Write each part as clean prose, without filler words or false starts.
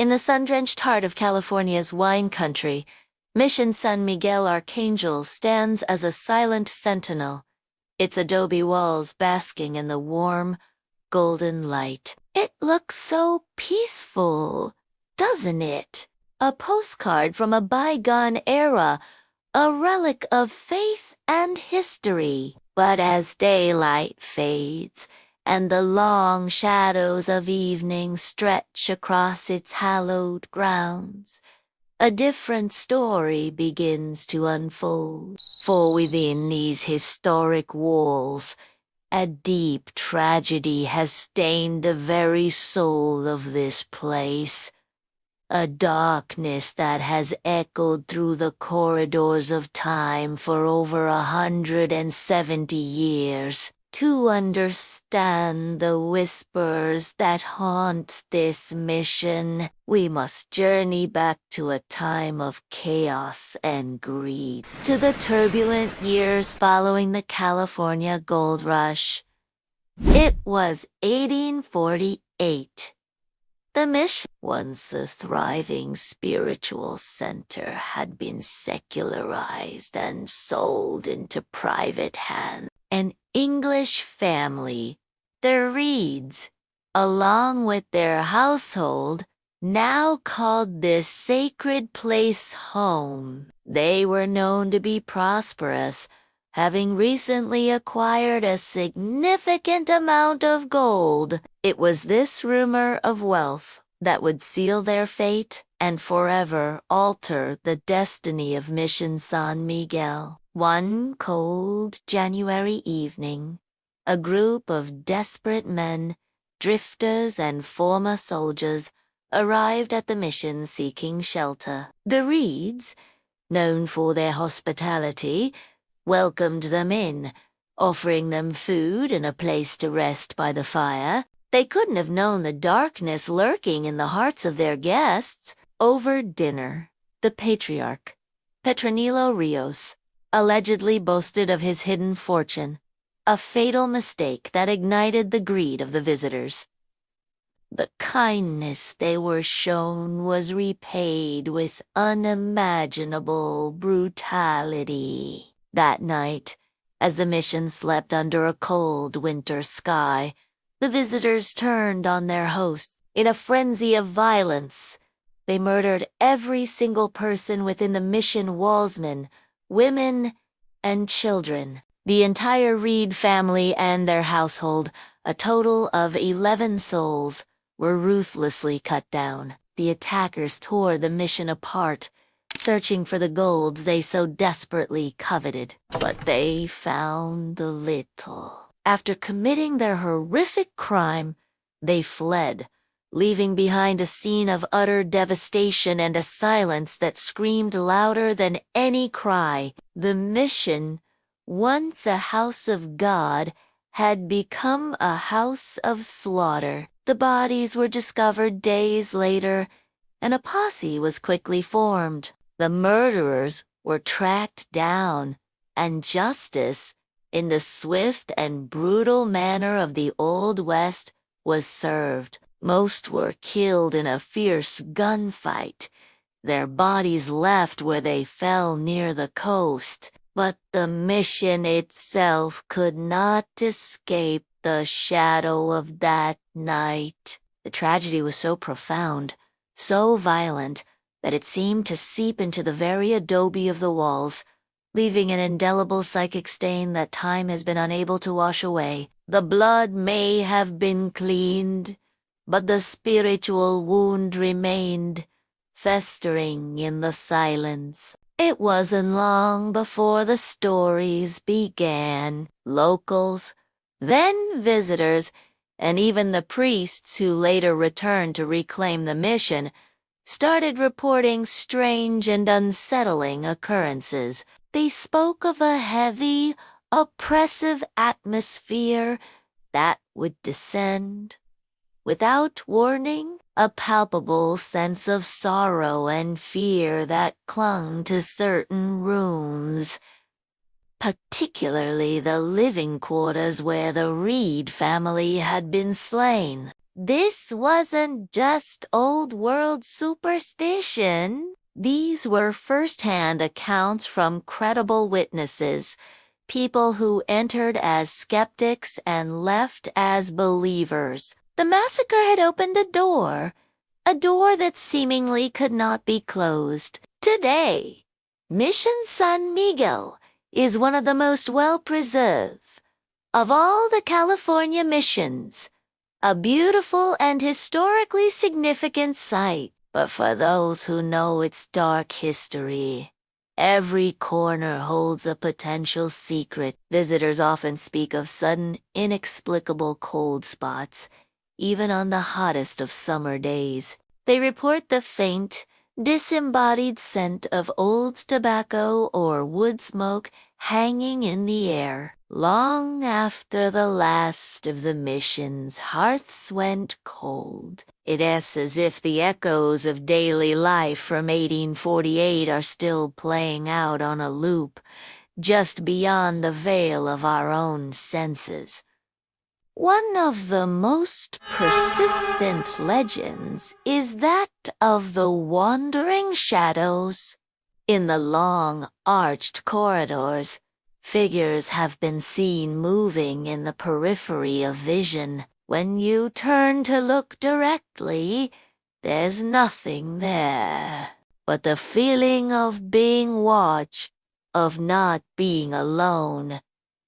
In the sun-drenched heart of California's wine country, Mission San Miguel Arcángel stands as a silent sentinel, its adobe walls basking in the warm, golden light. It looks so peaceful, doesn't it? A postcard from a bygone era, a relic of faith and history. But as daylight fades, and the long shadows of evening stretch across its hallowed grounds, a different story begins to unfold. For within these historic walls, a deep tragedy has stained the very soul of this place, a darkness that has echoed through the corridors of time for over 170 years. To understand the whispers that haunt this mission, we must journey back to a time of chaos and greed, to the turbulent years following the California gold rush. It was 1848. The mission, once a thriving spiritual center, had been secularized and sold into private hands. An English family, the Reeds, along with their household, now called this sacred place home. They were known to be prosperous, having recently acquired a significant amount of gold. It was this rumor of wealth that would seal their fate and forever alter the destiny of Mission San Miguel. One cold January evening, a group of desperate men, drifters and former soldiers, arrived at the mission seeking shelter. The Reeds, known for their hospitality, welcomed them in, offering them food and a place to rest by the fire. They couldn't have known the darkness lurking in the hearts of their guests. Over dinner, the patriarch, Petronilo Rios, allegedly boasted of his hidden fortune, a fatal mistake that ignited the greed of the visitors. The kindness they were shown was repaid with unimaginable brutality. That night, as the mission slept under a cold winter sky, the visitors turned on their hosts. In a frenzy of violence, they murdered every single person within the mission wallsmen, women and children. The entire Reed family and their household, a total of 11 souls, were ruthlessly cut down. The attackers tore the mission apart, searching for the gold they so desperately coveted. But they found little. After committing their horrific crime, they fled, leaving behind a scene of utter devastation and a silence that screamed louder than any cry. The mission, once a house of God, had become a house of slaughter. The bodies were discovered days later, and a posse was quickly formed. The murderers were tracked down, and justice, in the swift and brutal manner of the Old West, was served. Most were killed in a fierce gunfight, their bodies left where they fell near the coast. But the mission itself could not escape the shadow of that night. The tragedy was so profound, so violent, that it seemed to seep into the very adobe of the walls, leaving an indelible psychic stain that time has been unable to wash away. The blood may have been cleaned, but the spiritual wound remained, festering in the silence. It wasn't long before the stories began. Locals, then visitors, and even the priests who later returned to reclaim the mission, started reporting strange and unsettling occurrences. They spoke of a heavy, oppressive atmosphere that would descend without warning, a palpable sense of sorrow and fear that clung to certain rooms, particularly the living quarters where the Reed family had been slain. This wasn't just old-world superstition. These were first-hand accounts from credible witnesses, people who entered as skeptics and left as believers. The massacre had opened a door that seemingly could not be closed. Today, Mission San Miguel is one of the most well-preserved of all the California missions, a beautiful and historically significant site. But for those who know its dark history, every corner holds a potential secret. Visitors often speak of sudden, inexplicable cold spots, even on the hottest of summer days. They report the faint, disembodied scent of old tobacco or wood smoke hanging in the air. Long after the last of the mission's hearths went cold, it is as if the echoes of daily life from 1848 are still playing out on a loop, just beyond the veil of our own senses. One of the most persistent legends is that of the wandering shadows. In the long, arched corridors, figures have been seen moving in the periphery of vision. When you turn to look directly, there's nothing there. But the feeling of being watched, of not being alone,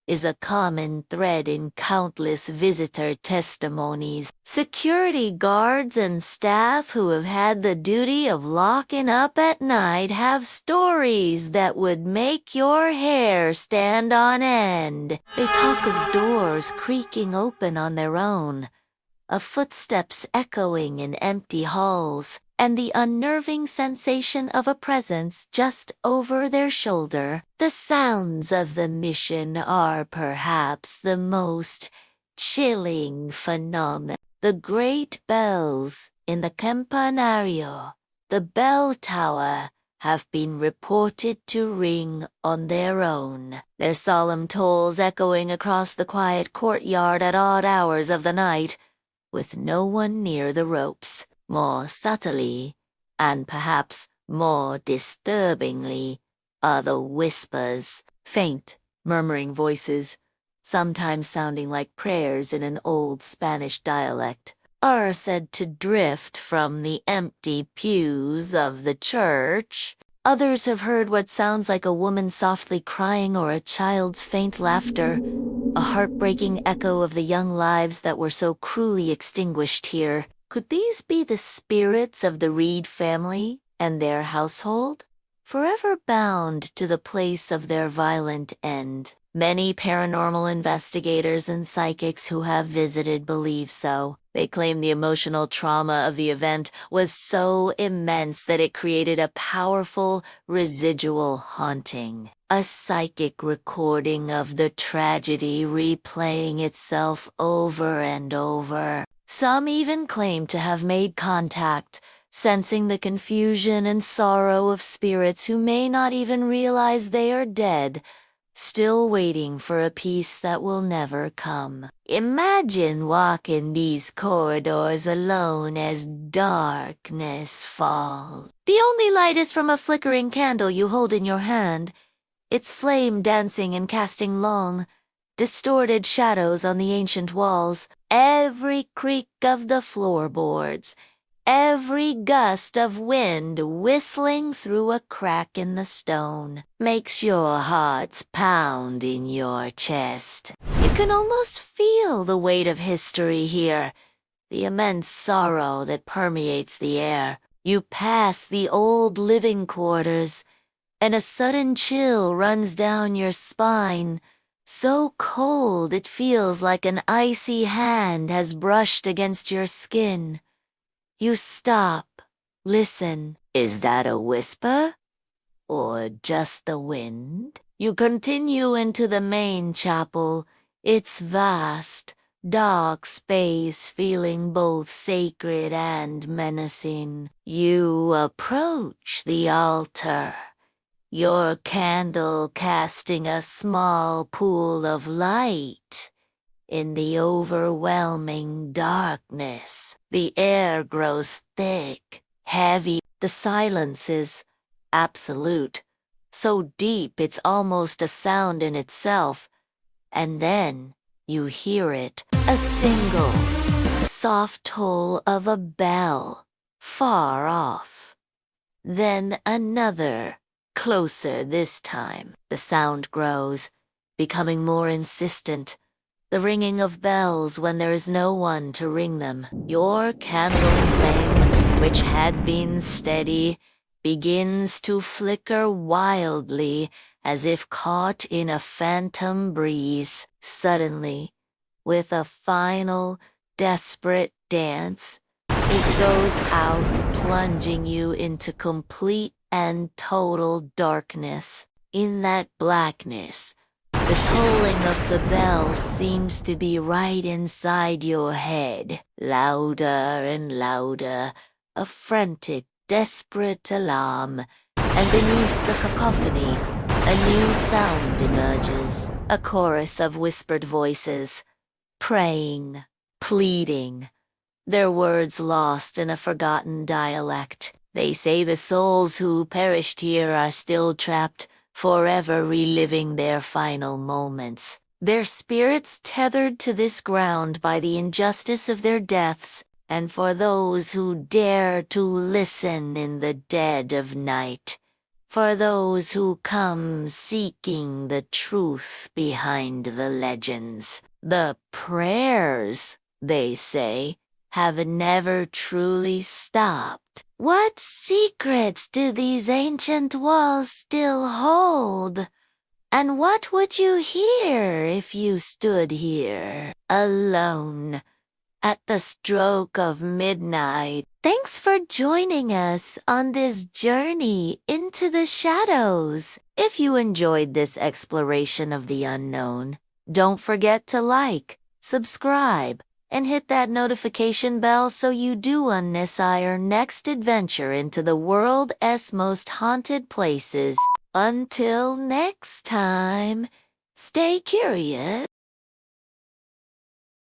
is a common thread in countless visitor testimonies. Security guards and staff who have had the duty of locking up at night have stories that would make your hair stand on end. They talk of doors creaking open on their own, of footsteps echoing in empty halls, and the unnerving sensation of a presence just over their shoulder. The sounds of the mission are perhaps the most chilling phenomenon. The great bells in the Campanario, the bell tower, have been reported to ring on their own, their solemn tolls echoing across the quiet courtyard at odd hours of the night, with no one near the ropes. More subtly, and perhaps more disturbingly, are the whispers, faint, murmuring voices, sometimes sounding like prayers in an old Spanish dialect, are said to drift from the empty pews of the church. Others have heard what sounds like a woman softly crying or a child's faint laughter, a heartbreaking echo of the young lives that were so cruelly extinguished here. Could these be the spirits of the Reed family and their household, forever bound to the place of their violent end? Many paranormal investigators and psychics who have visited believe so. They claim the emotional trauma of the event was so immense that it created a powerful residual haunting, a psychic recording of the tragedy replaying itself over and over. Some even claim to have made contact, sensing the confusion and sorrow of spirits who may not even realize they are dead, still waiting for a peace that will never come. Imagine walking these corridors alone as darkness falls. The only light is from a flickering candle you hold in your hand, its flame dancing and casting long, distorted shadows on the ancient walls. Every creak of the floorboards, every gust of wind whistling through a crack in the stone, makes your hearts pound in your chest. You can almost feel the weight of history here, the immense sorrow that permeates the air. You pass the old living quarters, and a sudden chill runs down your spine, so cold it feels like an icy hand has brushed against your skin. You stop, listen. Is that a whisper? Or just the wind? You continue into the main chapel, its vast, dark space feeling both sacred and menacing. You approach the altar, your candle casting a small pool of light In the overwhelming darkness, the air grows thick, heavy. The silence is absolute, so deep it's almost a sound in itself. And then you hear it, a single, soft toll of a bell, far off. Then another, closer this time. The sound grows, becoming more insistent. The ringing of bells when there is no one to ring them. Your candle flame, which had been steady, begins to flicker wildly as if caught in a phantom breeze. Suddenly, with a final, desperate dance, it goes out, plunging you into complete and total darkness. In that blackness, the tolling of the bell seems to be right inside your head, louder and louder, a frantic, desperate alarm, and beneath the cacophony, a new sound emerges, a chorus of whispered voices, praying, pleading, their words lost in a forgotten dialect. They say the souls who perished here are still trapped, forever reliving their final moments. Their spirits tethered to this ground by the injustice of their deaths, and for those who dare to listen in the dead of night, for those who come seeking the truth behind the legends. The prayers, they say, have never truly stopped. What secrets do these ancient walls still hold? And what would you hear if you stood here, alone, at the stroke of midnight? Thanks for joining us on this journey into the shadows. If you enjoyed this exploration of the unknown, don't forget to like, subscribe, and hit that notification bell so you don't miss our next adventure into the world's most haunted places. Until next time, stay curious.